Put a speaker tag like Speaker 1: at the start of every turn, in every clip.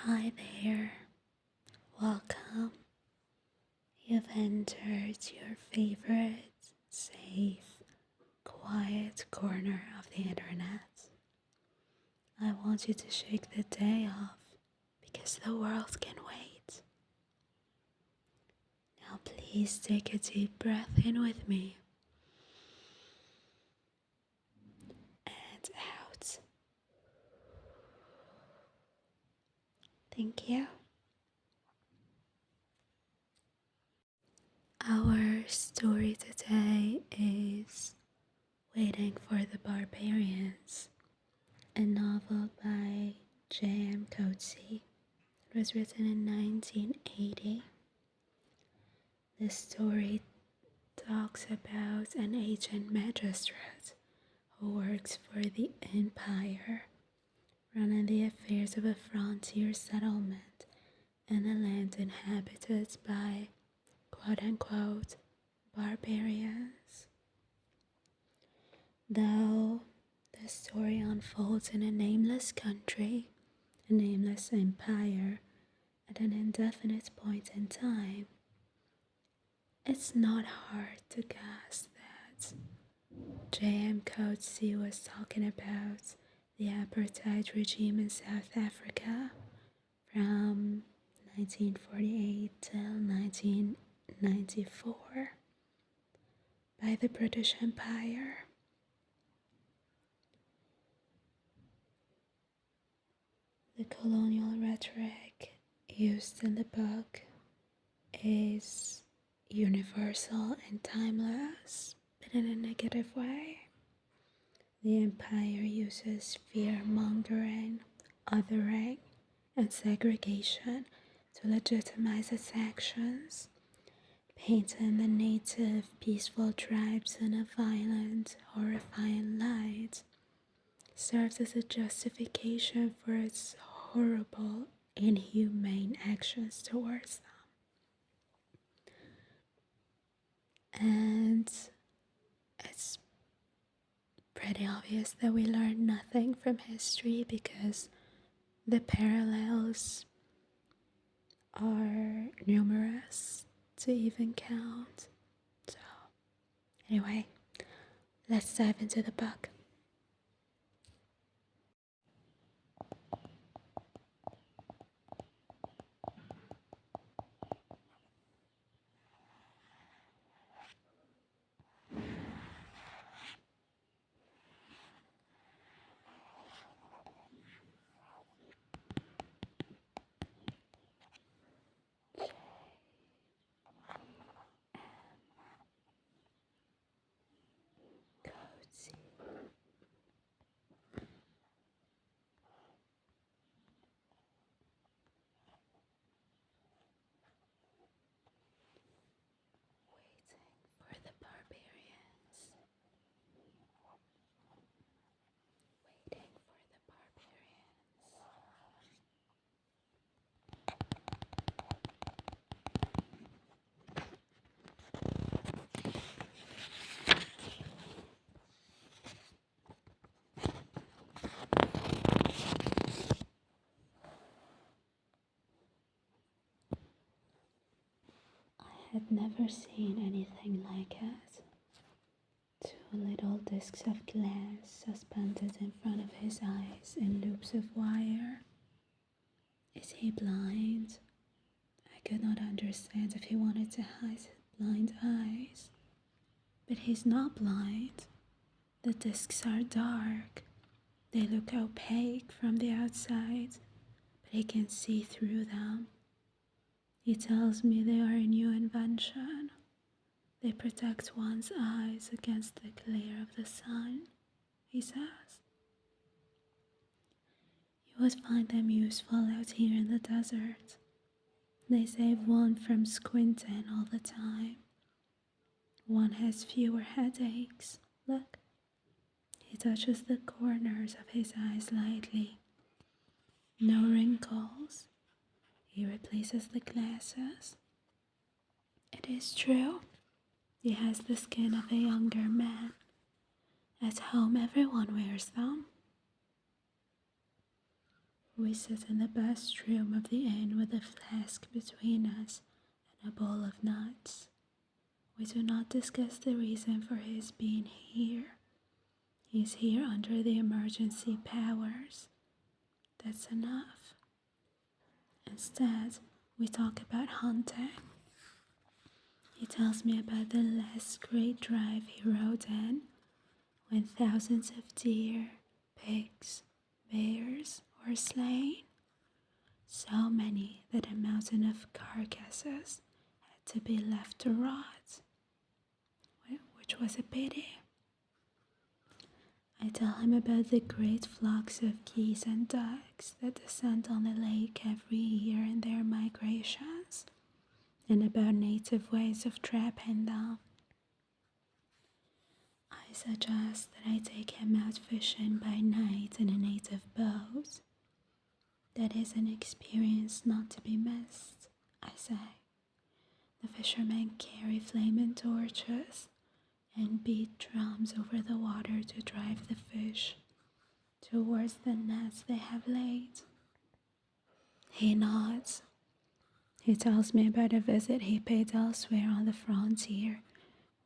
Speaker 1: Hi there, welcome. You've entered your favorite, safe, quiet corner of the internet. I want you to shake the day off because the world can wait. Now please take a deep breath in with me and out. Thank you. Our story today is Waiting for the Barbarians, a novel by Coetzee. It was written in 1980. The story talks about an ancient magistrate who works for the Empire, running the affairs of a frontier settlement in a land inhabited by quote-unquote barbarians. Though the story unfolds in a nameless country, a nameless empire, at an indefinite point in time, it's not hard to guess that J.M. Coetzee was talking about the apartheid regime in South Africa from 1948 till 1994 by the British Empire. The colonial rhetoric used in the book is universal and timeless, but in a negative way. The empire uses fear-mongering, othering, and segregation to legitimize its actions, painting the native peaceful tribes in a violent, horrifying light, serves as a justification for its horrible, inhumane actions towards them. And it's pretty obvious that we learn nothing from history because the parallels are numerous to even count. So, anyway, let's dive into the book. For the barbarians. Waiting for the barbarians. I had never seen anything like it. Two little discs of glass suspended in front of his eyes in loops of wire. Is he blind? I could not understand if he wanted to hide his blind eyes. But he's not blind. The discs are dark. They look opaque from the outside, but he can see through them. He tells me they are a new invention. They protect one's eyes against the glare of the sun, he says. You would find them useful out here in the desert. They save one from squinting all the time. One has fewer headaches. Look. He touches the corners of his eyes lightly. No wrinkles. He replaces the glasses. It is true. He has the skin of a younger man. At home, everyone wears them. We sit in the best room of the inn with a flask between us and a bowl of nuts. We do not discuss the reason for his being here. He's here under the emergency powers. That's enough. Instead, we talk about hunting. He tells me about the last great drive he rode in, when thousands of deer, pigs, bears were slain. So many that a mountain of carcasses had to be left to rot, which was a pity. I tell him about the great flocks of geese and ducks that descend on the lake every year in their migrations, and about native ways of trapping them. I suggest that I take him out fishing by night in a native boat. That is an experience not to be missed, I say. The fishermen carry flaming torches and beat drums over the water to drive the fish towards the nets they have laid. He nods. He tells me about a visit he paid elsewhere on the frontier,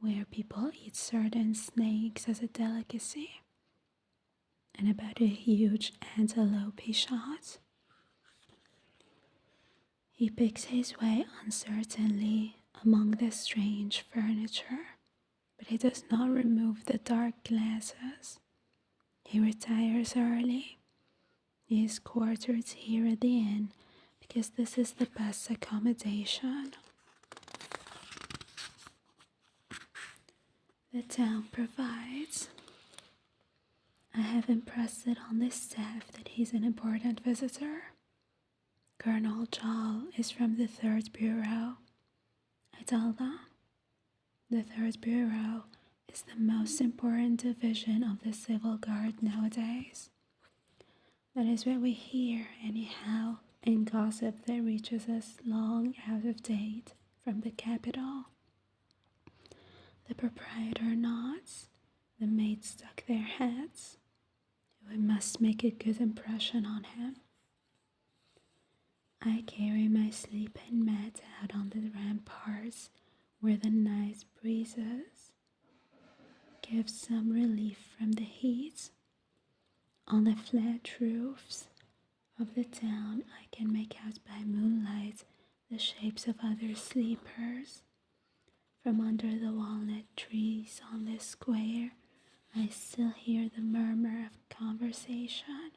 Speaker 1: where people eat certain snakes as a delicacy, and about a huge antelope he shot. He picks his way uncertainly among the strange furniture, but he does not remove the dark glasses. He retires early. He is quartered here at the inn because this is the best accommodation the town provides. I have impressed it on the staff that he's an important visitor. Colonel Jal is from the 3rd Bureau. I tell them the 3rd Bureau is the most important division of the Civil Guard nowadays. That is what we hear anyhow in gossip that reaches us long out of date from the capital. The proprietor nods, the maids duck their heads. We must make a good impression on him. I carry my sleeping mat out on the ramparts where the night breezes give some relief from the heat. On the flat roofs of the town, I can make out by moonlight the shapes of other sleepers. From under the walnut trees on the square, I still hear the murmur of conversation.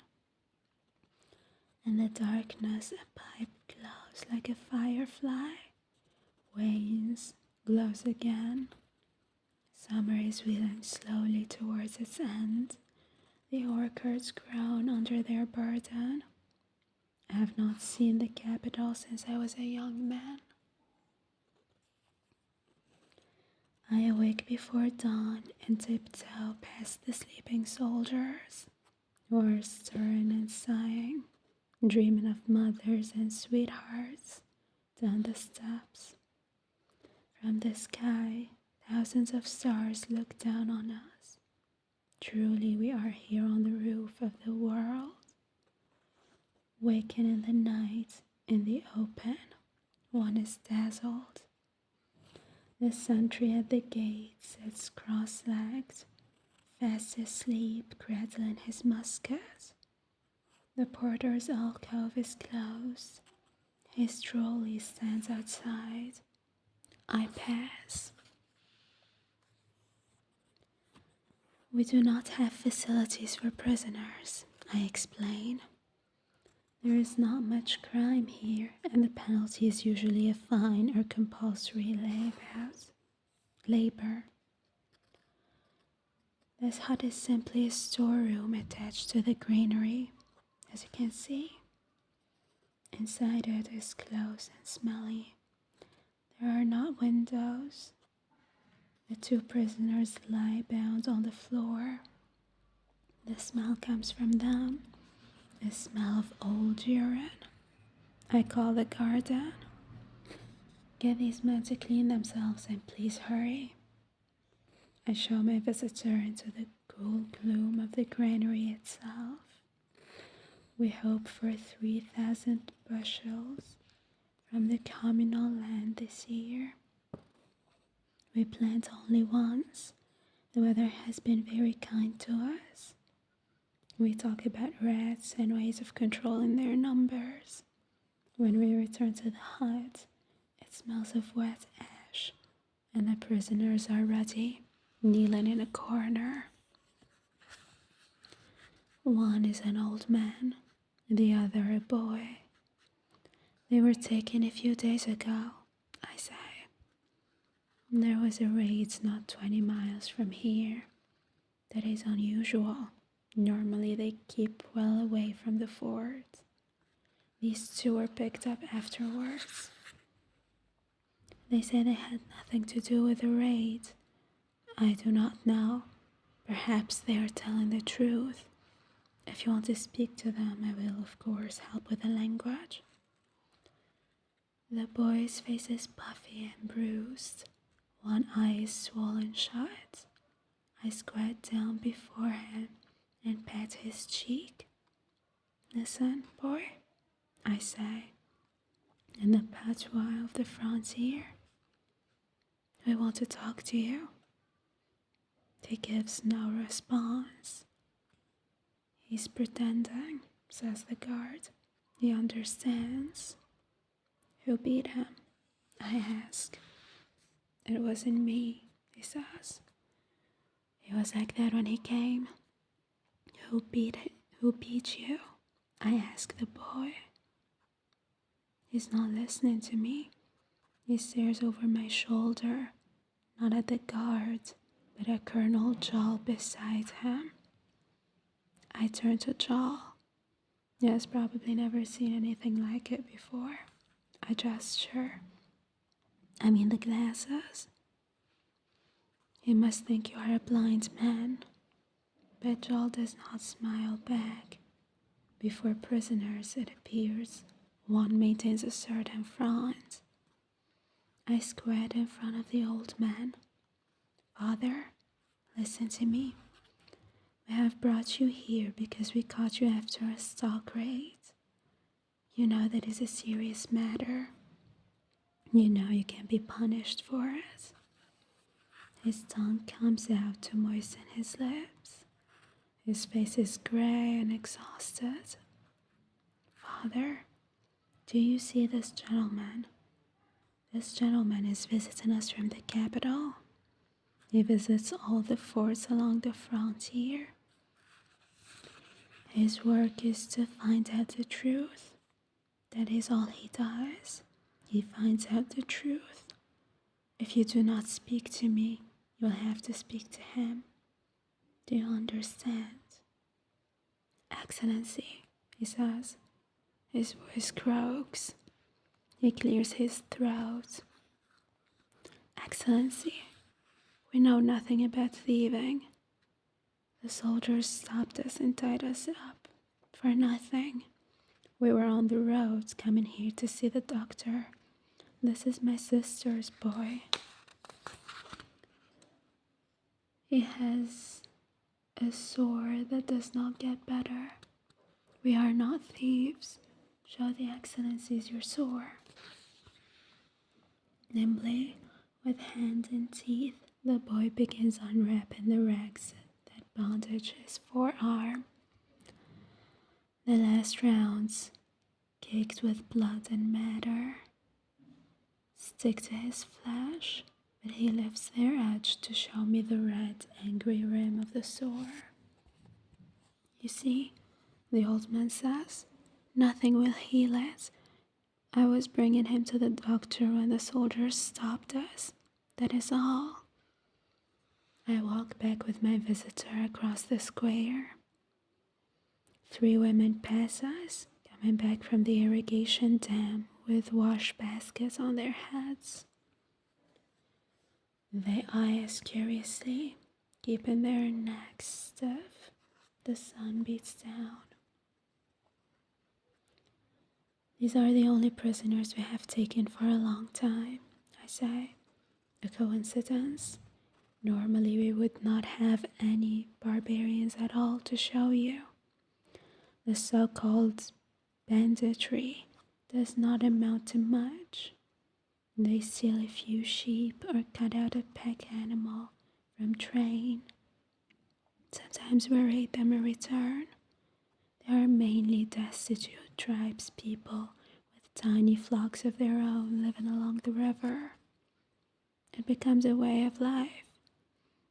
Speaker 1: In the darkness, a pipe glows like a firefly, wanes, glows again. Summer is wheeling slowly towards its end. The orchards groan under their burden. I have not seen the capital since I was a young man. I awake before dawn and tiptoe past the sleeping soldiers, who are stirring and sighing, dreaming of mothers and sweethearts down the steps. From the sky, thousands of stars look down on us. Truly, we are here on the roof of the world. Waking in the night, in the open, one is dazzled. The sentry at the gate sits cross-legged, fast asleep, cradling his musket. The porter's alcove is closed. His trolley stands outside. I pass. We do not have facilities for prisoners, I explain. There is not much crime here, and the penalty is usually a fine or compulsory labor. This hut is simply a storeroom attached to the granary, as you can see. Inside it is close and smelly. There are not windows. The 2 prisoners lie bound on the floor. The smell comes from them, a smell of old urine. I call the garden. Get these men to clean themselves and please hurry. I show my visitor into the cool gloom of the granary itself. We hope for 3,000 bushels from the communal land this year. We plant only once. The weather has been very kind to us. We talk about rats and ways of controlling their numbers. When we return to the hut, it smells of wet ash, and the prisoners are ready, kneeling in a corner. One is an old man, the other a boy. They were taken a few days ago, I say. There was a raid not 20 miles from here. That is unusual. Normally they keep well away from the fort. These two were picked up afterwards. They say they had nothing to do with the raid. I do not know. Perhaps they are telling the truth. If you want to speak to them, I will, of course, help with the language. The boy's face is puffy and bruised. One eye is swollen shut. I squat down before him and pat his cheek. Listen, boy, I say, in the patois of the frontier. I want to talk to you. He gives no response. He's pretending, says the guard. He understands. Who beat him? I ask. It wasn't me, he says. He was like that when he came. Who beat you? I ask the boy. He's not listening to me. He stares over my shoulder, not at the guard, but at Colonel Joel beside him. I turn to Joel. He has probably never seen anything like it before. I gesture. I mean the glasses. He must think you are a blind man. But Joel does not smile back. Before prisoners, it appears, one maintains a certain front. I squat in front of the old man. Father, listen to me. We have brought you here because we caught you after a stock raid. You know that is a serious matter. You know you can be punished for it. His tongue comes out to moisten his lips. His face is gray and exhausted. Father, do you see this gentleman? This gentleman is visiting us from the capital. He visits all the forts along the frontier. His work is to find out the truth. That is all he does. He finds out the truth. If you do not speak to me, you'll have to speak to him. Do you understand? Excellency, he says. His voice croaks. He clears his throat. Excellency, we know nothing about thieving. The soldiers stopped us and tied us up for nothing. We were on the road coming here to see the doctor. This is my sister's boy. He has a sore that does not get better. We are not thieves. Show the excellencies your sore. Nimbly, with hand and teeth, the boy begins unwrapping the rags that bandage his forearm. The last rounds, caked with blood and matter, stick to his flesh, but he lifts their edge to show me the red, angry rim of the sore. You see, the old man says, nothing will heal it. I was bringing him to the doctor when the soldiers stopped us. That is all. I walk back with my visitor across the square. 3 women pass us, coming back from the irrigation dam with wash baskets on their heads. They eye us curiously, keeping their necks stiff. The sun beats down. These are the only prisoners we have taken for a long time, I say. A coincidence. Normally we would not have any barbarians at all to show you. The so-called banditry does not amount to much. They steal a few sheep or cut out a pack animal from train. Sometimes we raid them in return. They are mainly destitute tribespeople with tiny flocks of their own living along the river. It becomes a way of life.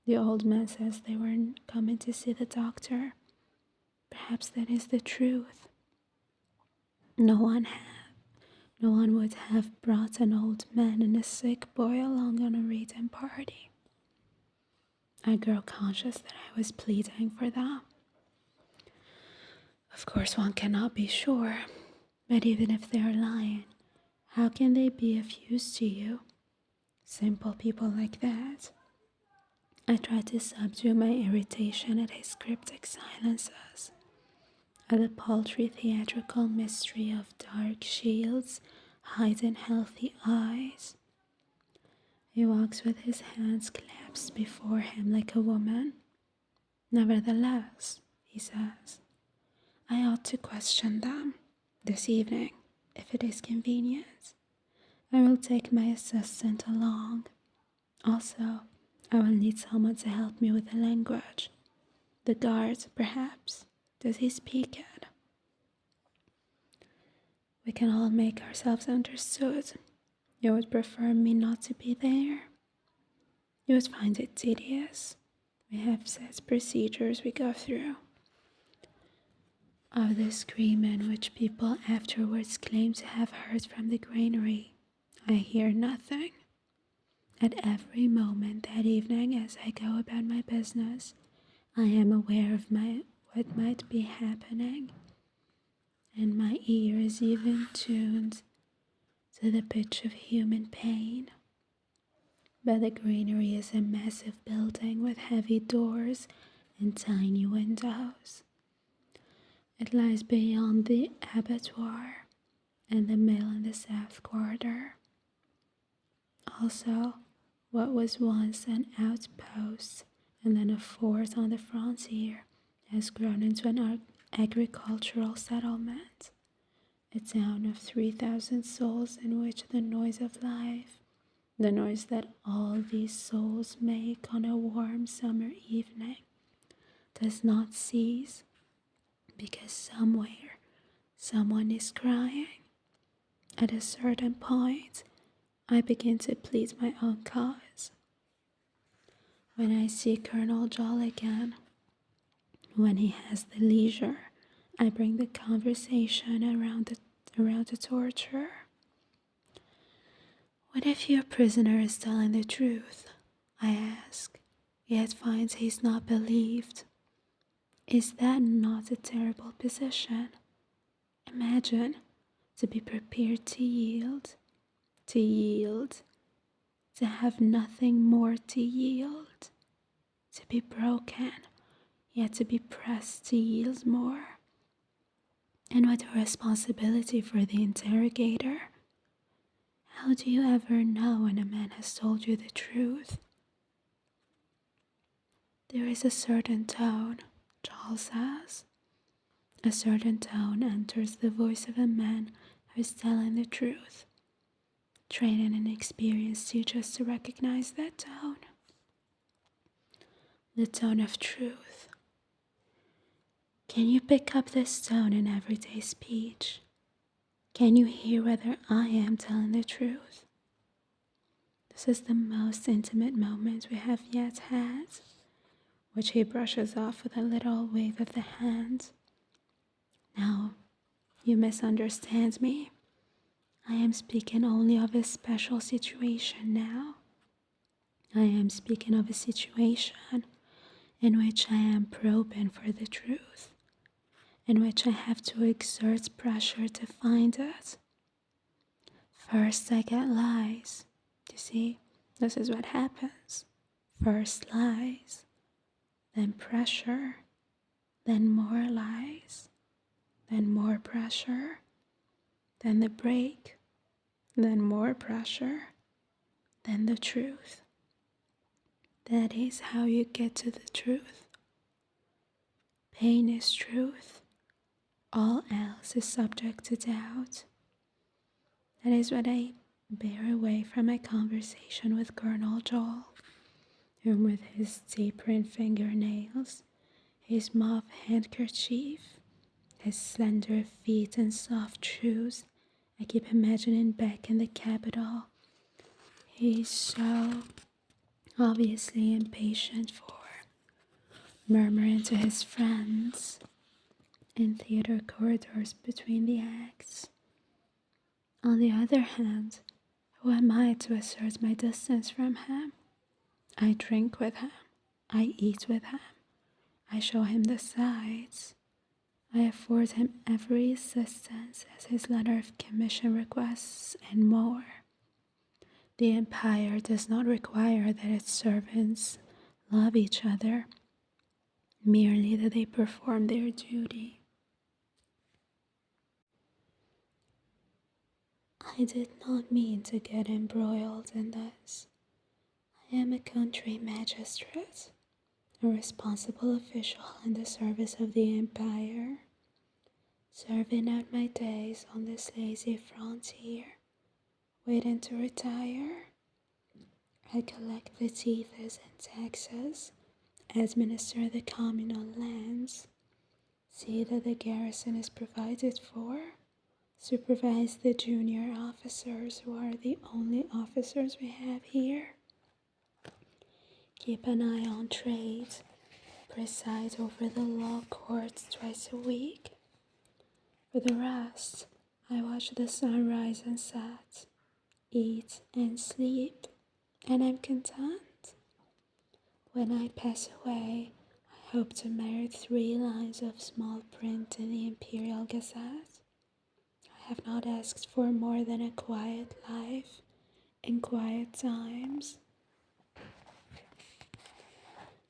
Speaker 1: The old man says they weren't coming to see the doctor. Perhaps that is the truth. No one would have brought an old man and a sick boy along on a raiding party. I grow conscious that I was pleading for them. Of course, one cannot be sure, but even if they are lying, how can they be of use to you? Simple people like that. I try to subdue my irritation at his cryptic silences, at the paltry theatrical mystery of dark shields hiding healthy eyes. He walks with his hands clasped before him like a woman. Nevertheless, he says, I ought to question them this evening, if it is convenient. I will take my assistant along. Also, I will need someone to help me with the language. The guard, perhaps. Does he speak it? We can all make ourselves understood. You would prefer me not to be there? You would find it tedious. We have set procedures we go through. Of the screaming which people afterwards claim to have heard from the granary, I hear nothing. At every moment that evening as I go about my business, I am aware of what might be happening, and my ear is even tuned to the pitch of human pain. But the granary is a massive building with heavy doors and tiny windows. It lies beyond the abattoir and the mill in the south quarter. Also, what was once an outpost and then a fort on the frontier has grown into an agricultural settlement, a town of 3,000 souls in which the noise of life, the noise that all these souls make on a warm summer evening, does not cease, because somewhere someone is crying. At a certain point, I begin to plead my own cause. When I see Colonel Jolligan, when he has the leisure, I bring the conversation around the torture. What if your prisoner is telling the truth? I ask, yet finds he's not believed. Is that not a terrible position? Imagine, to be prepared to yield, to have nothing more to yield, to be broken, yet to be pressed to yield more. And with a responsibility for the interrogator. How do you ever know when a man has told you the truth? There is a certain tone, Charles says. A certain tone enters the voice of a man who is telling the truth. Training and experience teach us to recognize that tone. The tone of truth. Can you pick up this tone in everyday speech? Can you hear whether I am telling the truth? This is the most intimate moment we have yet had, which he brushes off with a little wave of the hand. Now, you misunderstand me. I am speaking only of a special situation now. I am speaking of a situation in which I am probing for the truth, in which I have to exert pressure to find it. First I get lies. You see, this is what happens. First lies, then pressure, then more lies, then more pressure, then the break, then more pressure, then the truth. That is how you get to the truth. Pain is truth. All else is subject to doubt. That is what I bear away from my conversation with Colonel Joel, whom with his deep-print fingernails, his mauve handkerchief, his slender feet and soft shoes, I keep imagining back in the capital. He's so obviously impatient for, murmuring to his friends in theater corridors between the acts. On the other hand, who am I to assert my distance from him? I drink with him. I eat with him. I show him the sights. I afford him every assistance as his letter of commission requests and more. The empire does not require that its servants love each other, merely that they perform their duty. I did not mean to get embroiled in this. I am a country magistrate, a responsible official in the service of the empire, serving out my days on this lazy frontier, waiting to retire. I collect the tithes and taxes, administer the communal lands, see that the garrison is provided for, supervise the junior officers who are the only officers we have here, keep an eye on trade, preside over the law courts twice a week. For the rest, I watch the sun rise and set, eat and sleep, and I'm content. When I pass away, I hope to merit 3 lines of small print in the Imperial Gazette. I have not asked for more than a quiet life in quiet times.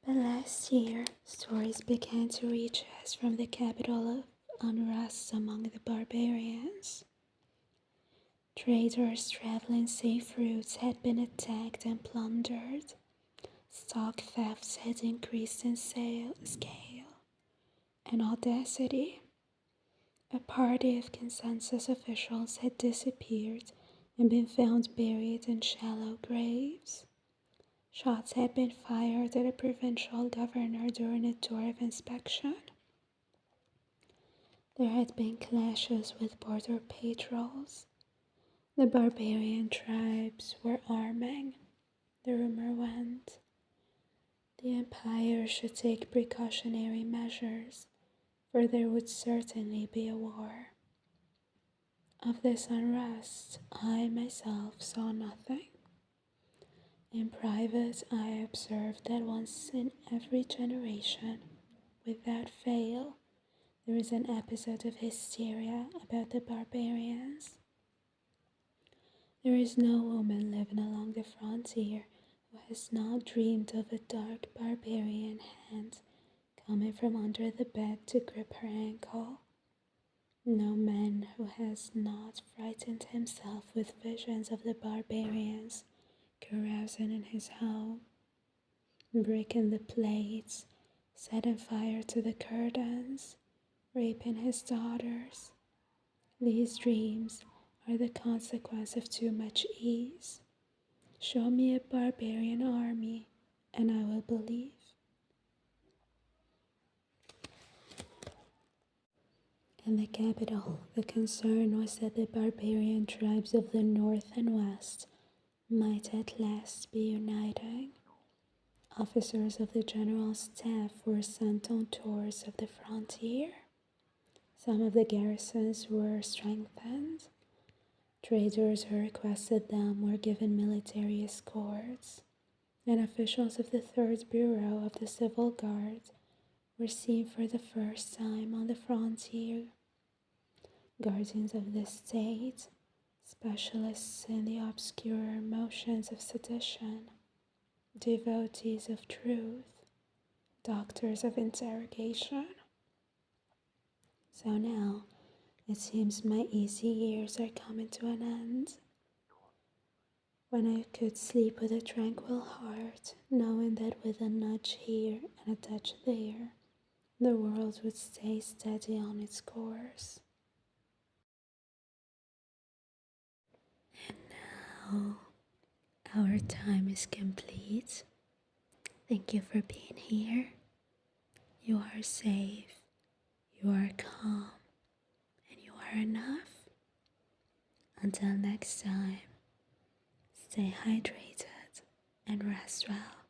Speaker 1: But last year, stories began to reach us from the capital of unrest among the barbarians. Traders traveling safe routes had been attacked and plundered. Stock thefts had increased in scale and audacity. A party of consensus officials had disappeared and been found buried in shallow graves. Shots had been fired at a provincial governor during a tour of inspection. There had been clashes with border patrols. The barbarian tribes were arming, the rumor went. The empire should take precautionary measures, for there would certainly be a war. Of this unrest, I myself saw nothing. In private, I observed that once in every generation, without fail, there is an episode of hysteria about the barbarians. There is no woman living along the frontier who has not dreamed of a dark barbarian hand coming from under the bed to grip her ankle. No man who has not frightened himself with visions of the barbarians carousing in his home, breaking the plates, setting fire to the curtains, raping his daughters. These dreams are the consequence of too much ease. Show me a barbarian army, and I will believe. In the capital, the concern was that the barbarian tribes of the north and west might at last be uniting. Officers of the general staff were sent on tours of the frontier. Some of the garrisons were strengthened. Traders who requested them were given military escorts, and officials of the 3rd Bureau of the Civil Guard were seen for the first time on the frontier. Guardians of the state, specialists in the obscure motions of sedition, devotees of truth, doctors of interrogation. So now, it seems my easy years are coming to an end. When I could sleep with a tranquil heart, knowing that with a nudge here and a touch there, the world would stay steady on its course. Now our time is complete. Thank you for being here. You are safe, you are calm, and you are enough. Until next time, stay hydrated and rest well.